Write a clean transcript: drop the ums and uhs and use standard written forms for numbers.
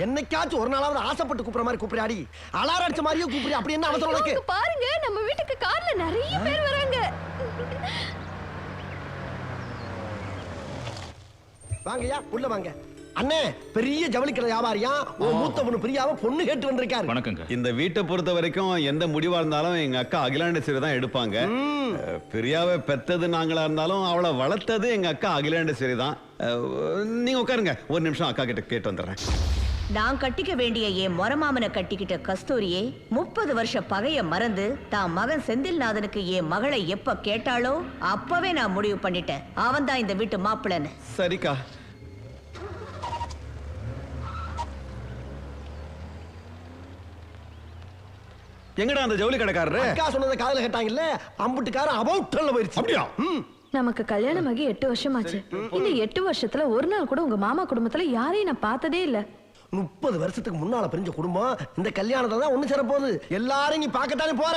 என்னைக்காச்சும் ஒரு நாளாவது ஆசைப்பட்டு கூப்பிடுற மாதிரி கூப்பிடாடி, அலாரம் அடிச்ச மாதிரியே கூப்பிடு. அப்படி என்ன அவசரம் உனக்கு? பாருங்க, நம்ம வீட்டுக்கு கார்ல நிறைய பேர் வராங்க. வாங்கய்யா, உள்ள வாங்க. அண்ணே, பெரிய ஜவுளிக்கடை வியாபாரியா, உன் மூத்த பொண்ணு பிரியாவை பொண்ணு கேட்டு வந்திருக்காரு. வணக்கங்க. இந்த வீட்டை பொறுத்த வரைக்கும் எந்த முடிவா இருந்தாலும் எங்க அக்கா அகிலாண்டேஸ்வரி தான் எடுப்பாங்க. பிரியாவை பெத்தது நாங்களா இருந்தாலும் அவளை வளர்த்தது எங்க அக்கா அகிலாண்டேஸ்வரி தான். நீங்க உட்காருங்க, ஒரு நிமிஷம் அக்கா கிட்ட கேட்டு வந்துடுறேன். நான் கட்டிக்க வேண்டிய என் மொரமாமனை கட்டிக்கிட்ட கஸ்தூரியே 30 வருஷ பகைய மறந்து தான் மகன் செந்தில்நாதனுக்கு என் மகளை எப்ப கேட்டாலோ அப்பவே நான் முடிவு பண்ணிட்டேன். அவன் தான் இந்த வீட்டு மாப்பிள்ளன்னு. சரிக்கா. எங்கடா அந்த ஜவுளி கடைக்காரரு? அக்கா சொன்னதை காதுல கேட்டாங்கல்ல, அம்புட்டுக்காரன் அபௌட்டல்ல போயிருச்சு. அப்படியா? நமக்கு கல்யாணம் ஆகி 8 வருஷமாச்சு. இந்த 8 வருஷத்துல ஒரு நாள் கூட உங்க மாமா குடும்பத்துல யாரையும் நான் பார்த்ததே இல்ல. 30 வருஷத்துக்கு முன்னால பிரிஞ்ச குடும்பம் இந்த கல்யாணத்துல தான் ஒண்ணு சேர போகுது. எல்லாரும் நீ பார்க்கத்தானே போற.